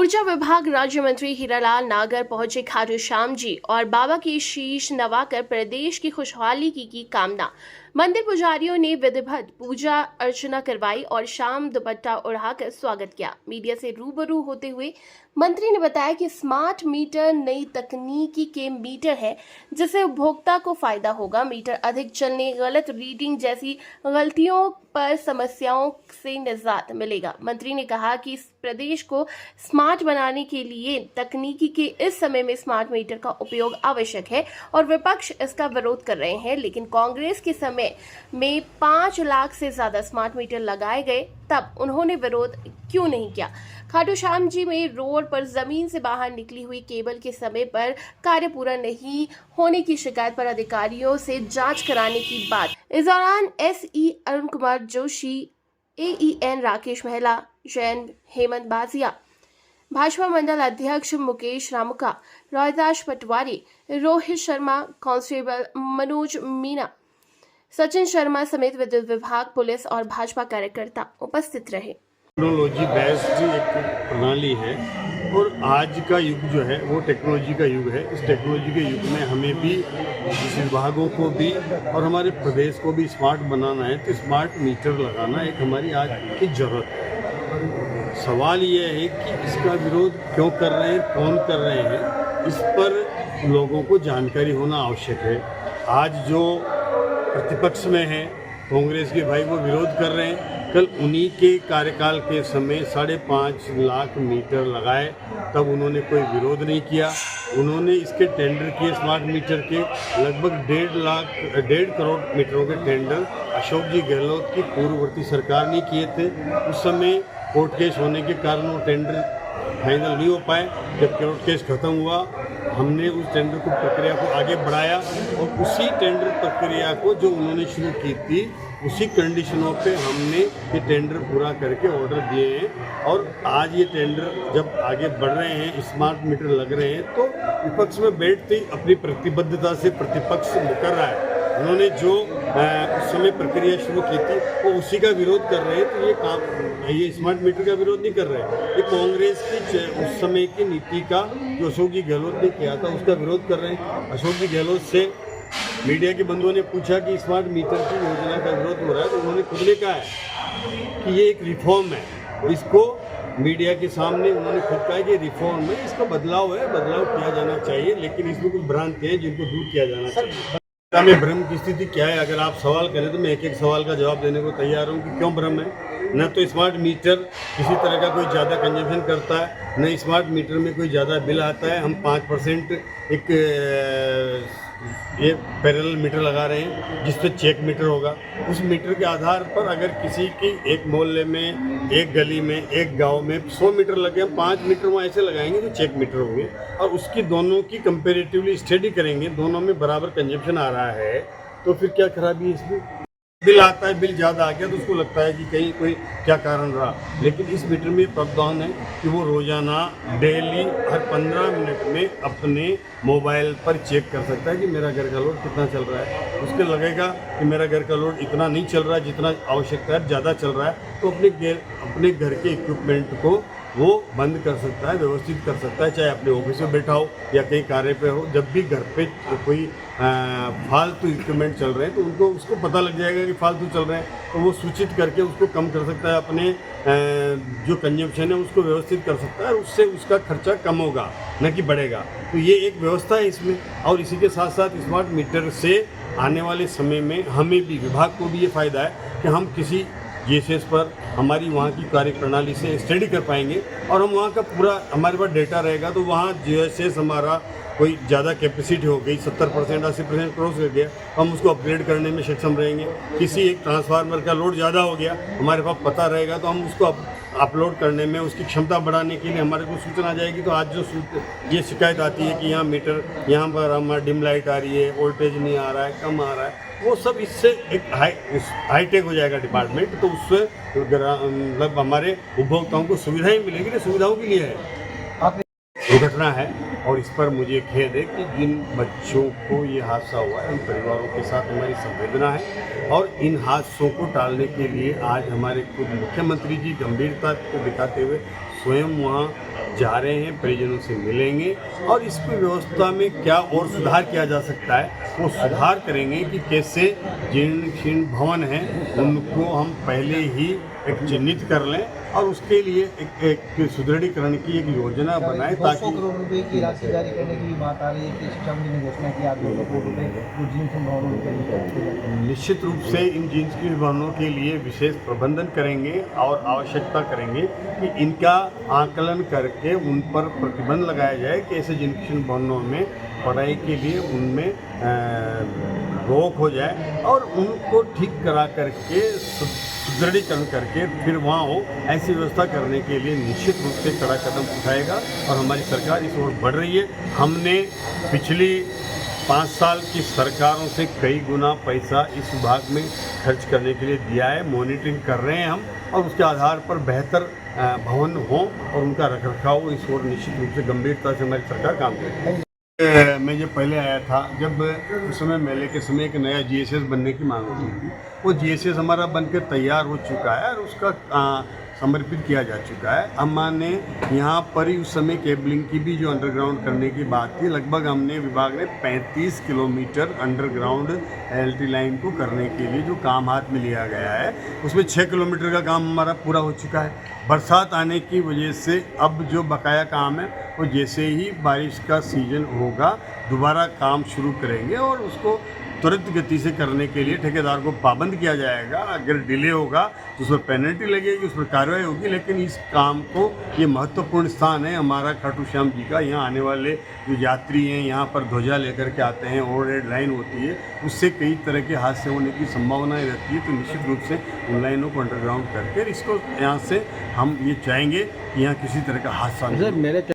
ऊर्जा विभाग राज्य मंत्री हीरालाल नागर पहुंचे खाटू श्याम जी और बाबा की शीश नवाकर प्रदेश की खुशहाली की कामना। मंदिर पुजारियों ने विधिवत पूजा अर्चना करवाई और शाम दुपट्टा उड़ाकर स्वागत किया। मीडिया से रूबरू होते हुए मंत्री ने बताया कि स्मार्ट मीटर नई तकनीकी के मीटर है जिससे उपभोक्ता को फायदा होगा। मीटर अधिक चलने, गलत रीडिंग जैसी गलतियों पर समस्याओं से निजात मिलेगा। मंत्री ने कहा कि इस प्रदेश को स्मार्ट बनाने के लिए तकनीकी के इस समय में स्मार्ट मीटर का उपयोग आवश्यक है और विपक्ष इसका विरोध कर रहे हैं, लेकिन कांग्रेस के समय में 5 लाख से ज्यादा स्मार्ट मीटर लगाए गए, तब उन्होंने विरोध क्यों नहीं किया। खाटू श्याम जी में रोड पर जमीन से बाहर निकली हुई केबल के समय पर कार्य पूरा नहीं होने की शिकायत पर अधिकारियों से जांच कराने की बात। इस दौरान SE अरुण कुमार जोशी, AEN राकेश महिला, जैन हेमंत बाजिया, भाजपा मंडल अध्यक्ष मुकेश रामुका, रोहिदास पटवारी, रोहित शर्मा, कांस्टेबल मनोज मीना, सचिन शर्मा समेत विद्युत विभाग, पुलिस और भाजपा कार्यकर्ता उपस्थित रहे। टेक्नोलॉजी बेस्ड एक प्रणाली है और आज का युग जो है वो टेक्नोलॉजी का युग है। इस टेक्नोलॉजी के युग में हमें भी, इस विभागों को भी और हमारे प्रदेश को भी स्मार्ट बनाना है, तो स्मार्ट मीटर लगाना एक हमारी आज की ज़रूरत है। सवाल ये है कि इसका विरोध क्यों कर रहे हैं, कौन कर रहे हैं, इस पर लोगों को जानकारी होना आवश्यक है। आज जो प्रतिपक्ष में है कांग्रेस के भाई, वो विरोध कर रहे हैं। कल उन्हीं के कार्यकाल के समय 5.5 लाख मीटर लगाए, तब उन्होंने कोई विरोध नहीं किया। उन्होंने इसके टेंडर किए, स्मार्ट मीटर के लगभग 1.5 करोड़ मीटरों के टेंडर अशोक जी गहलोत की पूर्ववर्ती सरकार ने किए थे। उस समय कोर्ट केस होने के कारण वो टेंडर फाइनल नहीं हो पाए। जब कोर्ट केस खत्म हुआ, हमने उस टेंडर को प्रक्रिया को आगे बढ़ाया और उसी टेंडर प्रक्रिया को जो उन्होंने शुरू की थी, उसी कंडीशनों पे हमने ये टेंडर पूरा करके ऑर्डर दिए हैं। और आज ये टेंडर जब आगे बढ़ रहे हैं, स्मार्ट मीटर लग रहे हैं, तो विपक्ष में बैठते ही अपनी प्रतिबद्धता से प्रतिपक्ष मुकर रहा है। उन्होंने जो उस समय प्रक्रिया शुरू की थी वो उसी का विरोध कर रहे हैं। तो ये काम, ये स्मार्ट मीटर का विरोध नहीं कर रहे हैं, ये कांग्रेस की उस समय की नीति का जो अशोक जी गहलोत ने किया था उसका विरोध कर रहे हैं। अशोक जी गहलोत से मीडिया के बंधुओं ने पूछा कि स्मार्ट मीटर की योजना का विरोध हो रहा है, तो उन्होंने खुद ने कहा है कि ये एक रिफॉर्म है। और इसको मीडिया के सामने उन्होंने खुद कहा कि रिफॉर्म है, इसका बदलाव है, बदलाव किया जाना चाहिए, लेकिन इसमें कुछ भ्रांति है जिनको दूर किया जाना चाहिए। में भ्रम की स्थिति क्या है? अगर आप सवाल करें तो मैं एक सवाल का जवाब देने को तैयार हूँ कि क्यों भ्रम है। न तो स्मार्ट मीटर किसी तरह का कोई ज़्यादा कंजम्पशन करता है, न स्मार्ट मीटर में कोई ज़्यादा बिल आता है। हम 5% एक ये पैरेलल मीटर लगा रहे हैं जिस पे चेक मीटर होगा। उस मीटर के आधार पर अगर किसी की एक मोहल्ले में, एक गली में, एक गांव में 100 मीटर लगे, हम 5 मीटर वहाँ ऐसे लगाएंगे तो चेक मीटर होंगे और उसकी दोनों की कंपेरेटिवली स्टडी करेंगे, दोनों में बराबर कंजम्पशन आ रहा है, तो फिर क्या खराबी है इसमें? बिल आता है, बिल ज़्यादा आ गया तो उसको लगता है कि कहीं कोई क्या कारण रहा, लेकिन इस मीटर में प्रावधान है कि वो रोज़ाना डेली हर 15 मिनट में अपने मोबाइल पर चेक कर सकता है कि मेरा घर का लोड कितना चल रहा है। उसके लगेगा कि मेरा घर का लोड इतना नहीं चल रहा है जितना आवश्यकता है, ज़्यादा चल रहा है, तो अपने घर के इक्विपमेंट को वो बंद कर सकता है, व्यवस्थित कर सकता है, चाहे अपने ऑफिस में बैठा हो या कहीं कार्य पे हो। जब भी घर पे कोई फालतू इक्विपमेंट चल रहे हैं तो उनको उसको पता लग जाएगा कि फालतू चल रहे हैं, तो वो सूचित करके उसको कम कर सकता है, अपने जो कंजम्पशन है उसको व्यवस्थित कर सकता है, उससे उसका खर्चा कम होगा न कि बढ़ेगा। तो ये एक व्यवस्था है इसमें। और इसी के साथ साथ स्मार्ट मीटर से आने वाले समय में हमें भी, विभाग को भी ये फ़ायदा है कि हम किसी GSS पर हमारी वहाँ की कार्य प्रणाली से स्टडी कर पाएंगे और हम वहाँ का पूरा, हमारे पास डेटा रहेगा, तो वहाँ GSS हमारा कोई ज़्यादा कैपेसिटी हो गई, 70% 80% क्रॉस कर गया, हम उसको अपग्रेड करने में सक्षम रहेंगे। किसी एक ट्रांसफार्मर का लोड ज़्यादा हो गया, हमारे पास पता रहेगा, तो हम उसको अपलोड करने में, उसकी क्षमता बढ़ाने के लिए हमारे को सूचना आ जाएगी। तो आज जो ये शिकायत आती है कि यहाँ मीटर, यहाँ पर हमारा डिम लाइट आ रही है, वोल्टेज नहीं आ रहा है, कम आ रहा है, वो सब इससे एक हाईटेक हो जाएगा डिपार्टमेंट, तो उससे मतलब हमारे उपभोक्ताओं को सुविधाएं मिलेगी। तो सुविधाओं के लिए है, दुर्घटना है और इस पर मुझे खेद है कि जिन बच्चों को ये हादसा हुआ है उन परिवारों के साथ हमारी संवेदना है और इन हादसों को टालने के लिए आज हमारे खुद मुख्यमंत्री जी गंभीरता को दिखाते हुए स्वयं वहाँ जा रहे हैं, परिजनों से मिलेंगे और इस व्यवस्था में क्या और सुधार किया जा सकता है वो सुधार करेंगे कि कैसे जीर्ण शीर्ण भवन हैं उनको हम पहले ही एक चिन्हित कर लें और उसके लिए एक सुदृढ़ीकरण की एक योजना बनाए 200 ताकि करोड़ रुपए की राशि जारी करने की भी बात आ रही है कि शिक्षा मंत्री ने घोषणा की आप 200 करोड़ रुपए वो जीन्स भवनों के लिए निश्चित रूप से इन जीन्स की भवनों के लिए विशेष प्रबंधन करेंगे और आवश्यकता करेंगे कि इनका आकलन करके उन पर प्रतिबंध लगाया जाए कि ऐसे जिन भवनों में पढ़ाई के लिए उनमें रोक हो जाए और उनको ठीक करा करके सुदृढ़ीकरण करके फिर वहाँ हो ऐसी व्यवस्था करने के लिए निश्चित रूप से कड़ा कदम उठाएगा और हमारी सरकार इस ओर बढ़ रही है। हमने पिछली 5 साल की सरकारों से कई गुना पैसा इस विभाग में खर्च करने के लिए दिया है, मॉनिटरिंग कर रहे हैं हम और उसके आधार पर बेहतर भवन हों और उनका रखरखाव हो इस ओर निश्चित रूप से गंभीरता से हमारी सरकार काम करेगी। मैं जब पहले आया था जब उस समय मेले के समय एक नया जीएसएस बनने की मांग होती थी, वो जीएसएस हमारा बनकर तैयार हो चुका है और उसका समर्पित किया जा चुका है। हमने यहाँ पर ही उस समय केबलिंग की भी जो अंडरग्राउंड करने की बात थी, लगभग हमने विभाग ने 35 किलोमीटर अंडरग्राउंड एलटी लाइन को करने के लिए जो काम हाथ में लिया गया है उसमें 6 किलोमीटर का काम हमारा पूरा हो चुका है। बरसात आने की वजह से अब जो बकाया काम है वो जैसे ही बारिश का सीजन होगा दोबारा काम शुरू करेंगे और उसको त्वरित गति से करने के लिए ठेकेदार को पाबंद किया जाएगा। अगर डिले होगा तो उस पर पेनल्टी लगेगी, उस पर कार्रवाई होगी। लेकिन इस काम को ये महत्वपूर्ण स्थान है हमारा खाटू श्याम जी का। यहाँ आने वाले जो यात्री हैं यहाँ पर ध्वजा लेकर के आते हैं, ओवरहेड लाइन होती है, उससे कई तरह के हादसे होने की संभावनाएं रहती है। तो निश्चित रूप से उन लाइनों को अंडरग्राउंड करके इसको यहाँ से हम ये चाहेंगे कि यहाँ किसी तरह का हादसा नहीं हो।